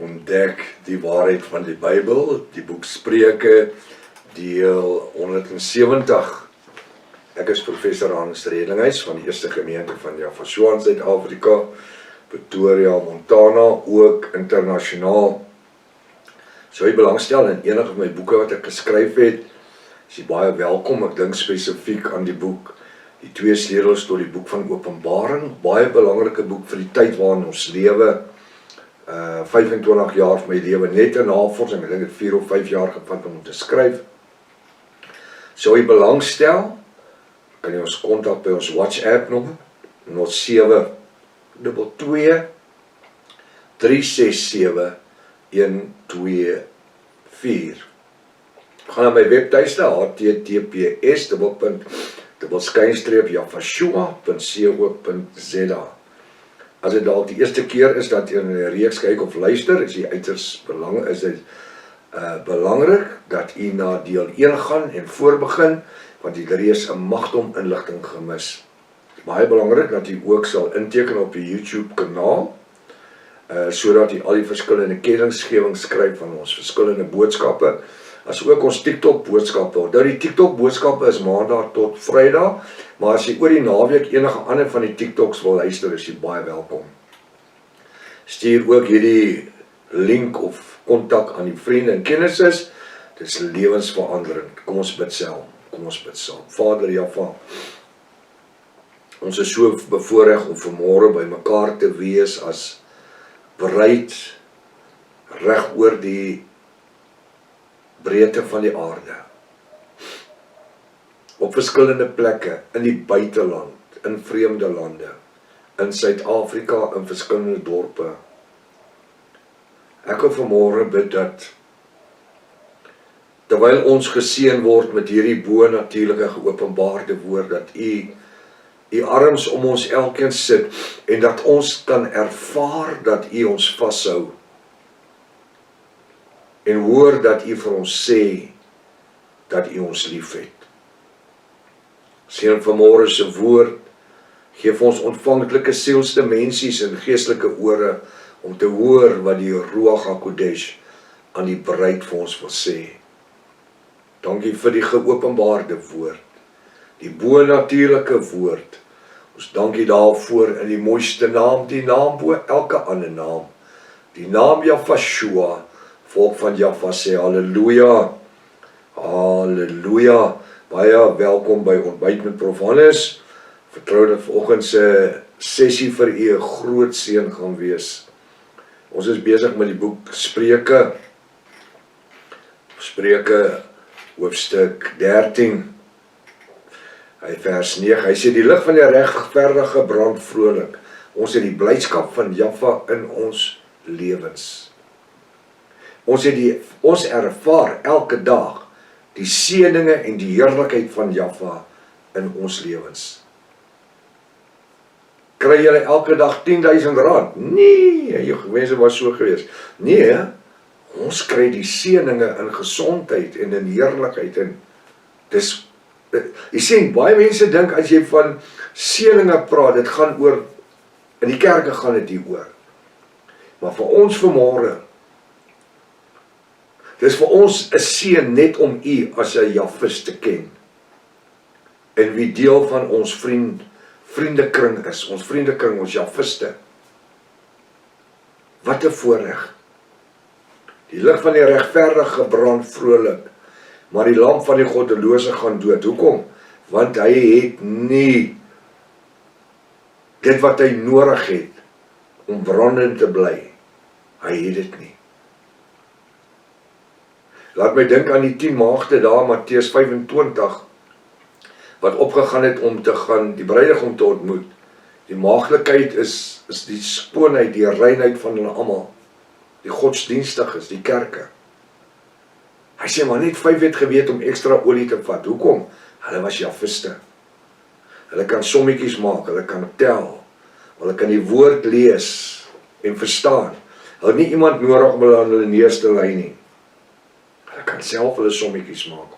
ontdek die waarheid van die Bybel, die boek Spreuke, deel 170. Ek is professor Hans Redlinghuis van die Eerste Gemeente van Javasua in Suid-Afrika, Pretoria, Montana, ook internasionaal. Sou jy belangstel in enige van my boeke wat ek geskryf het, is jy baie welkom. Ek dink spesifiek aan die boek Die 2 sleutels tot die boek van Openbaring, baie belangrike boek vir die tyd waarin ons lewe. 25 jaar van my lewe net in navorsing, ek dink het 4 of 5 jaar gevat om te skryf. Sou jy belangstel, kan jy ons kontak by ons WhatsApp nommer 0722 367 124. Gaan na my webtuiste https://javasua.co.za. As dit dalk die eerste keer is dat jy in 'n reeks kyk of luister, is dit belangrik dat jy na deel 1 gaan en voorbegin, want jy reeds 'n magdom inligting gemis. Baie belangrik dat jy ook sal inteken op die YouTube kanaal, sodat jy al die verskillende kennisgewings skryf van ons verskillende boodskappe, as ook ons TikTok boodskappe. Onthou die TikTok boodskappe is maandag tot Vrydag, maar as jy oor die naweek enige ander van die TikToks wil luister, is jy baie welkom. Stuur ook hierdie link of kontak aan die vriende en kennisses. Dit is lewensveranderend. Kom ons bid saam. Vader Java, ons is so bevoorreg om vanmôre by mekaar te wees as bereid reg oor die breedte van die aarde, op verskillende plekke, in die buiteland, in vreemde lande, in Suid-Afrika, in verskillende dorpe. Ek wil vanmôre bid dat, terwyl ons geseën word met hierdie bo-natuurlike geopenbaarde woord, dat U arms om ons elkeen sit, en dat ons kan ervaar dat U ons vashou, en hoor dat U vir ons sê, dat U ons liefhet. Seën vanmôre se woord, geef ons ontvanklike sielsdimensies en geestelike ore, om te hoor wat die Ruach HaKodesh aan die bruid vir ons wil sê. Dankie vir die geopenbaarde woord, die bo-natuurlike woord. Ons dankie daarvoor in die mooiste naam, die naam bo elke ander naam, die naam Javasua. Volk van Java sê halleluja, halleluja. Baie welkom by Ontbyt met Prof Hannes. Vertrou dat vanoggend se sessie vir u 'n groot seën gaan wees. Ons is besig met die boek Spreuke, hoofstuk 13, vers 9. Hy sê die lig van die regverdige brand vrolik. Ons het die blydskap van Java in ons lewens. Ons ervaar elke dag die seëninge en die heerlikheid van Java in ons lewens. Kry julle elke dag R10,000? Nee, jou mense was so gewees. Nee, ons kry die seëninge in gesondheid en in heerlikheid. En dis, jy sien, baie mense dink as jy van seëninge praat, dit gaan oor, in die kerke gaan dit hier oor. Maar vir ons vanmôre, dis vir ons 'n seën net om U as 'n Javis te ken. En wie deel van ons vriendekring is, ons vriendekring, ons Javiste. Wat 'n voorreg. Die lig van die regverdige brand vrolik, maar die lamp van die goddelose gaan dood. Hoekom? Want hy het nie dit wat hy nodig het om brandend te bly. Hy het dit nie. Laat my dink aan die 10 maagde daar, Matteus 25, wat opgegaan het om te gaan, die bruidegom te ontmoet. Die maagdelikheid is die skoonheid, die reinheid van hulle almal, die godsdienstiges, die kerke. Hy sê maar net 5 het geweet om ekstra olie te vat. Hoekom? Hulle was Javiste. Hulle kan sommetjies maak, hulle kan tel, hulle kan die woord lees en verstaan. Hulle het nie iemand nodig om hulle neus te lei nie. Hulle kan self hulle sommetjies maak.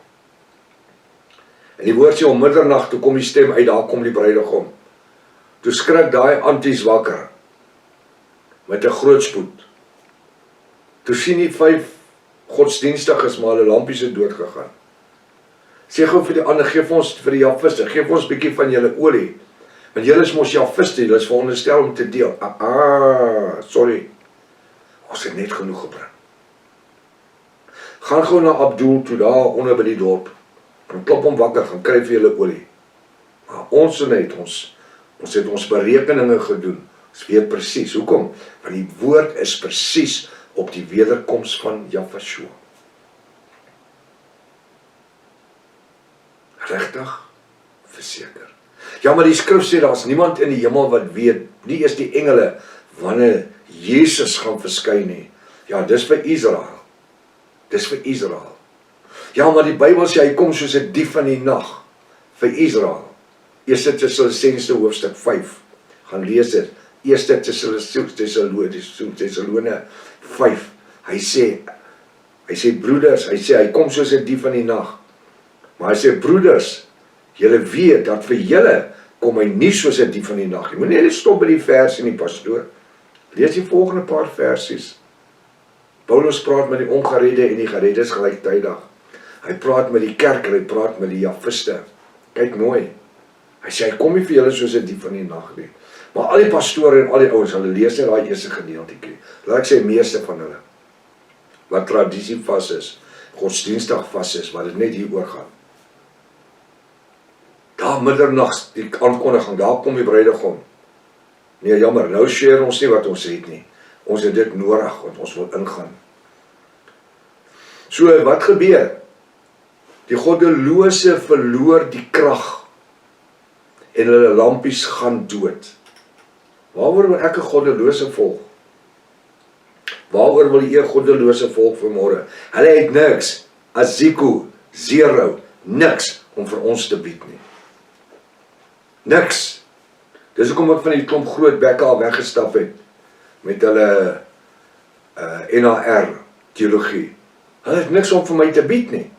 En die woord sê om middernag, toe kom die stem uit, daar kom die bruidegom. Toe skrik daai anties wakker, met 'n groot spoed. Toe sien die 5 godsdienstiges maar hulle lampies het dood gegaan. Sê gou vir die ander, gee vir ons vir die javiste, gee vir ons 'n bietjie van julle olie. Want julle is mos javiste, julle is veronderstel om te deel. Sorry. Ons het net genoeg gebring. Gaan gou na Abdul toe daar onder by die dorp. Gaan klop hom wakker, gaan kry vir julle olie. Maar ons het ons berekeninge gedoen. Ons weet presies. Hoekom? Want die woord is presies op die wederkoms van Jahweh. Regtig? Verseker. Ja, maar die skrif sê, daar is niemand in die hemel wat weet, nie is die engele, wanneer Jesus gaan verskyn nie. Ja, dis vir Israel. Dis vir Israel. Ja, maar die Bybel sê, hy kom soos 'n dief in die nag, vir Israel. 1 Tessalonisense hoofstuk 5, gaan lees dit. 1 Tessalonisense 5, hy sê broeders, hy kom soos 'n dief in die nag. Maar hy sê, broeders, julle weet dat vir julle kom hy nie soos 'n dief in die nag. Jy moet net stop by die vers in die pastoor. Lees die volgende paar versies. Paulus praat met die ongeredde en die gereddes gelyktydig. Hy praat met die kerk en hy praat met die javiste. Kyk mooi. Hy sê, hy kom nie vir julle soos 'n dief in die nag nie. Maar al die pastore en al die ouens, hulle lees net daai eerste gedeeltjie. Laat ek sê, meeste van hulle, wat tradisie vas is, godsdienstig vas is, wat dit net hier oor gaan. Daar middernags, die aankondiging, daar kom die bruidegom. Nee, jammer, nou share ons nie wat ons het nie. Ons het dit nodig, want ons wil ingaan. So, wat gebeur? Die goddelose verloor die krag en hulle lampies gaan dood. Waaroor wil ek 'n goddelose volg? Waaroor wil jy 'n goddelose volg vanmôre? Hulle het niks, aziko, zero, niks om vir ons te bied nie. Niks. Dis hoekom ek van die klomp groot bekke al weggestap het met hulle NAR teologie. Hulle het niks om vir my te bied nie.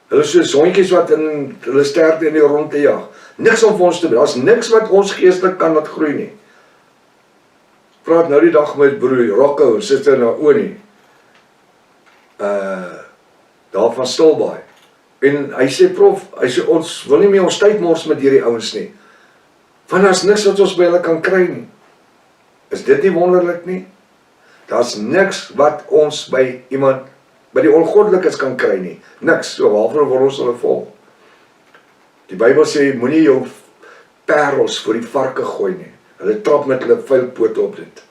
Hulle is so hondjies wat in hulle sterte in die rond te jag. Niks om vir ons te bied. Daar's niks wat ons geestelik kan laat groei nie. Praat nou die dag met broer Rocco en suster Naomi. Daar van Stilbaai. En hy sê, prof, ons wil nie meer ons tyd mors met hierdie ouens nie. Want daar's niks wat ons by hulle kan kry nie. Is dit nie wonderlik nie? Daar's niks wat ons by iemand, by die ongoddelikes kan kry nie. Niks, so waarvoor wil ons hulle volg? Die Bybel sê, moenie jou parels voor die varke gooi nie. Hulle trap met hulle vuilpote op dit.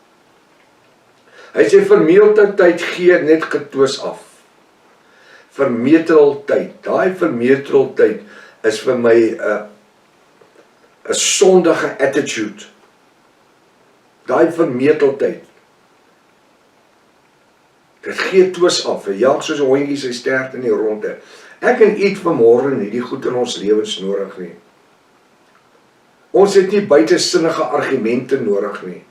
Hy sê, vermeteltyd gee net getwis af. Vermeteltyd, daai vermeteltyd is vir my 'n sondige attitude. Daai vermeteltyd. Dit gee twis af, en jaag soos 'n hondjie sy stert in die ronde. Ek en u vanmôre nie die goed in ons lewens nodig nie. Ons het nie buitesinnige argumente nodig nie.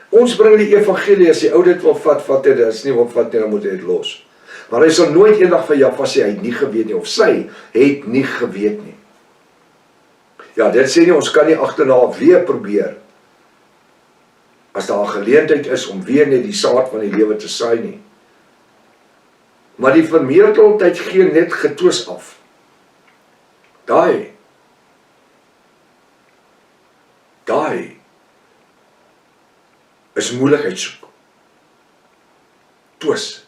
Ons bring die evangelie, as die ou dit wil vat dit, as nie wil vat nie, dan moet hy dit los. Maar hy sal nooit eendag van Jahwe sê, hy het nie geweet nie, of sy het nie geweet nie. Ja, dit sê nie, ons kan nie agterna weer probeer, as daar 'n geleentheid is om weer net die saad van die lewe te saai nie. Maar die vermeteltyd gee net getwis af. Daai is moeilikheid soek. Twis.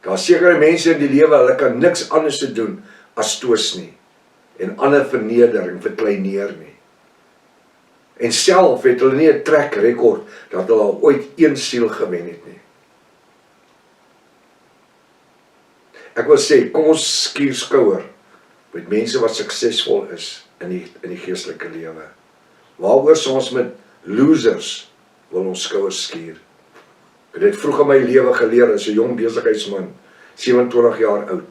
Daar is sekere mense in die lewe, hulle kan niks anders te doen as twis nie. En ander vernedering, verkleineer nie. En self het hulle nie 'n track record dat hulle al ooit een siel gewen het nie. Ek wil sê, kom ons skuur skouer met mense wat suksesvol is in die geestelike lewe. Waaroor soms met losers wil ons skouers skuur. Ek het dit vroeg in my lewe geleer as 'n jong besigheidsman, 27 jaar oud.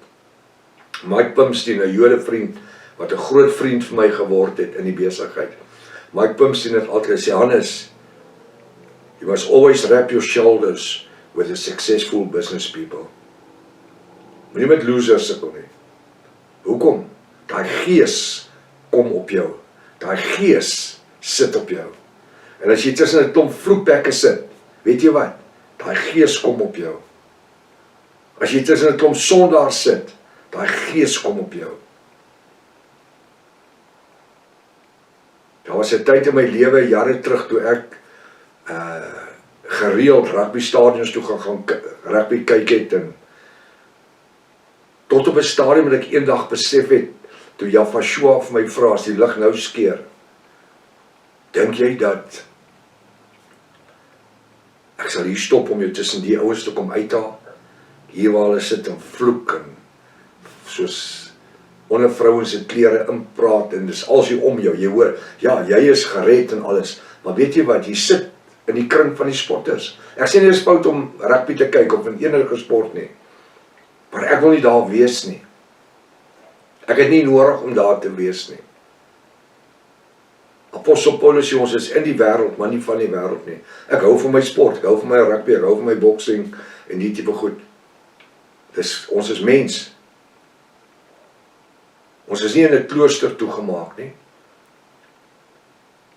Mike Pimstein, 'n Jode vriend, wat 'n groot vriend vir my geword het in die besigheid. Mike Pimstein het altyd gesê, Hannes, you must always wrap your shoulders with the successful business people. Moenie met losers sukkel nie. Hoekom? Daai gees kom op jou. Daai gees sit op jou. En as jy tussen 'n klomp vroegbekke sit, weet jy wat? daai gees kom op jou. As jy tussen 'n klomp sondaars sit, daai gees kom op jou. Daar was 'n tyd in my lewe, jare terug, toe ek gereeld rugby stadions toe gaan rugby kyk het, en tot op 'n stadium dat ek eendag besef het, toe Jafashua vir my vra, as die lig nou skeer, dink jy dat ek sal hier stop om jou tussen die ouens te kom uithaal, hier waar hulle sit en vloek, en soos onder vrouens se klere inpraat, en dis als jy om jou, jy hoor, ja, jy is gered en alles, maar weet jy wat, jy sit in die kring van die sporters. Ek sê nie, dis fout om rugby te kyk, of in enige sport nie, maar ek wil nie daar wees nie. Ek het nie nodig om daar te wees nie. Apostel Paulus sê, ons is in die wêreld, maar nie van die wêreld nie. Ek hou van my sport, ek hou van my rugby, ek hou van my boksing, en die tipe goed. Ons is mens. Ons is nie in 'n klooster toegemaak nie.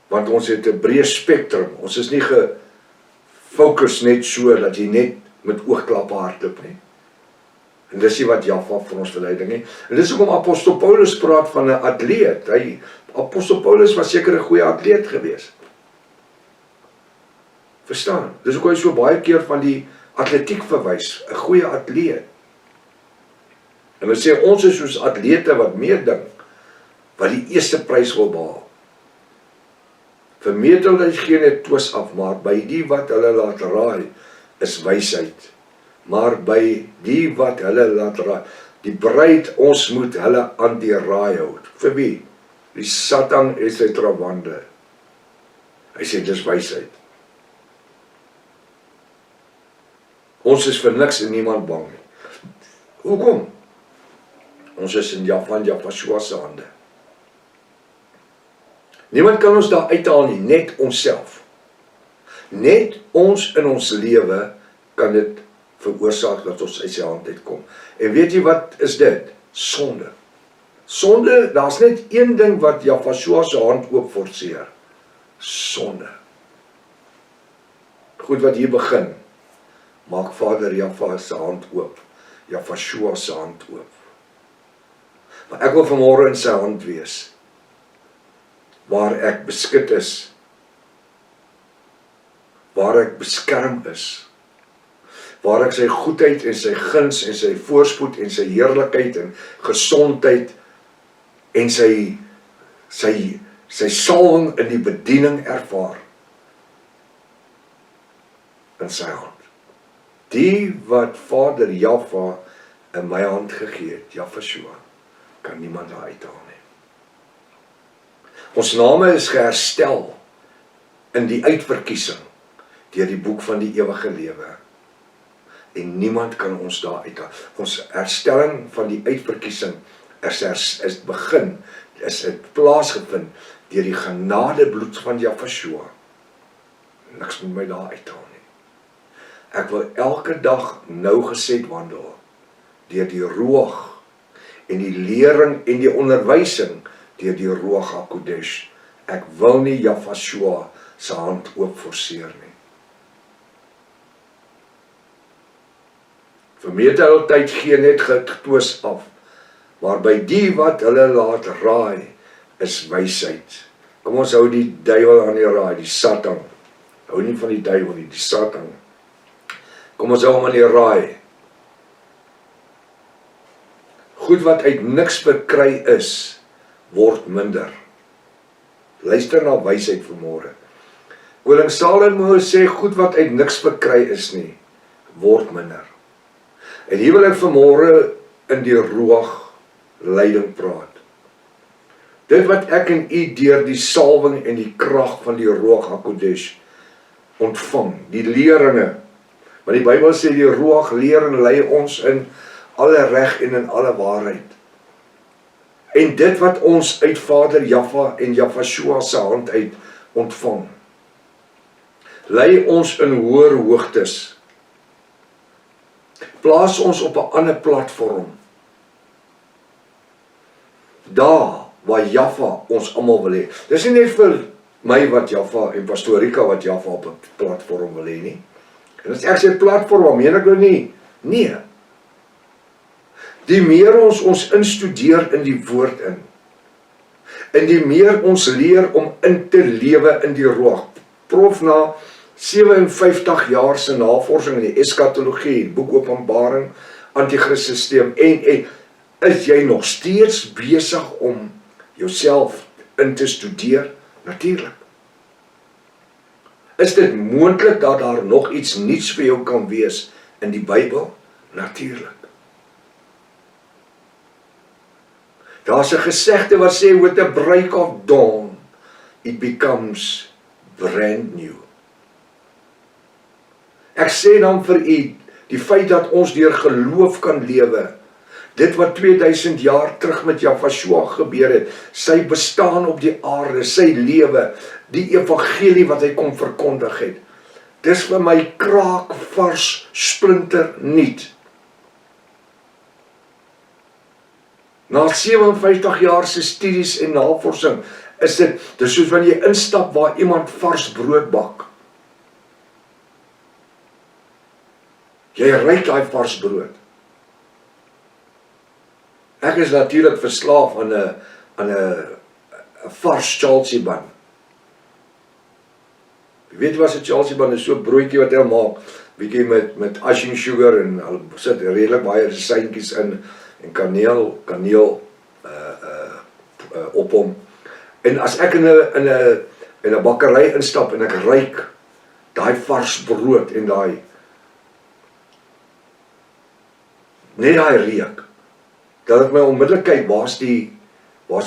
Want ons het 'n breë spektrum. Ons is nie gefokus net so, dat jy net met oogklappe hardloop nie. En dis nie wat Jaffa vir ons verleiding nie. En dis hoekom Apostel Paulus praat van 'n atleet. Apostel Paulus was seker 'n goeie atleet gewees. Verstaan? Dis hoekom hy so baie keer van die atletiek verwys, 'n goeie atleet. En hy sê, ons is soos atlete wat meer ding, wat die eerste prys wil behaal. Vermetelheid gee net twis af, maar by die wat hulle laat raai, is wysheid. Maar by die wat hulle laat raai, die bruid, ons moet hulle aan die raai hou. Vir wie? Die Satan en sy trawande. Hy sê, dis wysheid. Ons is vir niks en niemand bang nie. Hoekom? Ons is in Jafashua se hande. Niemand kan ons daar uithaal nie, net onsself. Net ons in ons lewe kan dit veroorsaak dat ons uit sy hand uitkom. En weet jy wat is dit? Sonde. Sonde, daar's net een ding wat Jafashua se hand oop forceer. Sonde. Goed wat hier begin, maak Vader Jaffa se hand oop. Jafashua se hand oop. Maar ek wil vanmôre in sy hand wees, waar ek beskik is, waar ek beskerm is, waar ek sy goedheid en sy guns en sy voorspoed en sy heerlikheid en gesondheid en sy salwing in die bediening ervaar in sy hand. Die wat Vader Jaffa in my hand gegee het, Jafashua, kan niemand daar uithaal nie. Ons name is geherstel in die uitverkiesing deur die boek van die ewige lewe. En niemand kan ons daar uithaal. Ons herstelling van die uitverkiesing is het plaasgevind deur die genadebloed van Jafashua. Niks moet my daar uithaal nie. Ek wil elke dag nougeset wandel deur die Ruach en die lering en die onderwysing deur die Ruach HaKodesh. Ek wil nie Jafashua se hand oop forceer nie. Vermetelheid gee net getwis af, maar by die wat hulle laat raai, is wysheid. Kom ons hou die duiwel aan die raai, die Satan. Hou nie van die duiwel nie, die Satan. Kom ons hou hom aan die raai. Goed wat uit niks verkry is, word minder. Luister na wysheid vanmôre. Koning Salomo sê, goed wat uit niks verkry is nie, word minder. En hier wil ek vanmôre in die Ruach leiding praat. Dit wat ek en u deur die salwing en die krag van die Ruach HaKodesh ontvang, die leringe, want die Bybel sê die Ruach leer en lei ons in alle reg en in alle waarheid. En dit wat ons uit Vader Jaffa en Jafashua se hand uit ontvang, lei ons in hoër hoogtes, plaas ons op 'n ander platform, daar waar Jaffa ons almal wil hê. Dis nie net vir my wat Jaffa en Pastor Rika wat Jaffa op 'n platform wil hê nie. En as ek sê platform, meen ek nou nie? Nee. Die meer ons instudeer in die woord in, en die meer ons leer om in te lewe in die Ruach. Prof na 57 jaar se navorsing in die eskatologie, boek Openbaring, Antichrist-sisteem en is jy nog steeds besig om jouself in te studeer? Natuurlik. Is dit moontlik dat daar nog iets nuuts vir jou kan wees in die Bybel? Natuurlik. Daar's 'n gesegde wat sê, with the break of dawn, it becomes brand new. Ek sê dan vir u, die feit dat ons deur geloof kan lewe, dit wat 2000 jaar terug met Jahshua gebeur het, sy bestaan op die aarde, sy lewe, die evangelie wat hy kom verkondig het, dis vir my kraakvars, splinter nuut. Na 57 jaar se studies en navorsing, dis soos wanneer jy instap waar iemand vars brood bak. Jy ruik daai vars brood. Ek is natuurlik verslaaf aan 'n vars Chelsea bun. Jy weet wat 'n Chelsea bun is, so 'n broodjie wat hy maak, bietjie met icing sugar en hulle sit redelik baie rosientjies in en kaneel op hom. En as ek in 'n bakkery instap en ek ruik daai vars brood en net daai reuk, dat ek my onmiddellik kyk, waar's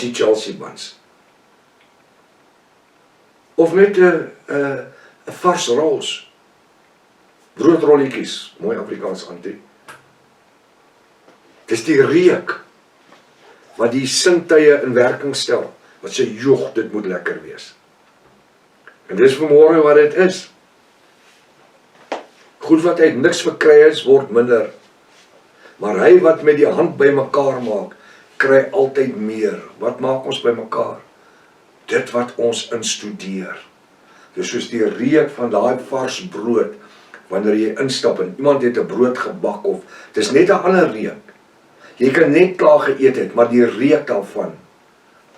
die Chelsea buns? Of net 'n vars rolls, broodrolletjies, mooi Afrikaans antie. Dis die reuk wat die sintuie in werking stel, wat sê, joh, dit moet lekker wees. En dis vanmôre wat dit is. Goed wat uit niks verkry is, word minder. Maar hy wat met die hand bymekaar maak, kry altyd meer. Wat maak ons bymekaar? Dit wat ons instudeer. Dis soos die reuk van daai vars brood, wanneer jy instap en iemand het 'n brood gebak, of dis net 'n ander reuk. Jy kan net klaar geëet het, maar die reuk daarvan,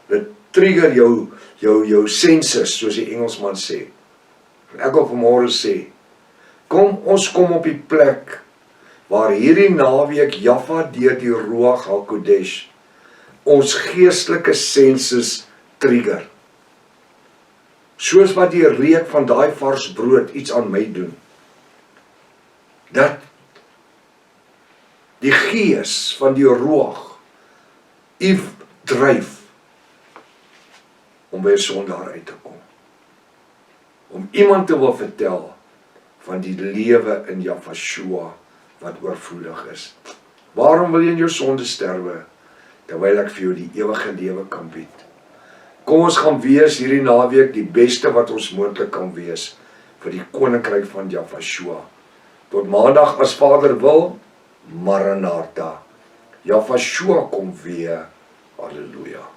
dit trigger jou senses, soos die Engelsman sê. En ek wil vanmôre sê, ons kom op die plek waar hierdie naweek Jaffa deur die Ruach HaKodesh ons geestelike senses trigger. Soos wat die reuk van daai vars brood iets aan my doen. Dat die gees van die Ruach u dryf om by 'n sondaar uit te kom. Om iemand te wil vertel van die lewe in Jahshua wat oorvloedig is. Waarom wil jy in jou sonde sterwe, terwyl ek vir jou die ewige lewe kan bied? Kom ons gaan wees hierdie naweek die beste wat ons moontlik kan wees vir die koninkryk van Jahshua. Tot maandag as Vader wil, Maranatha. Jahshua kom weer. Halleluja.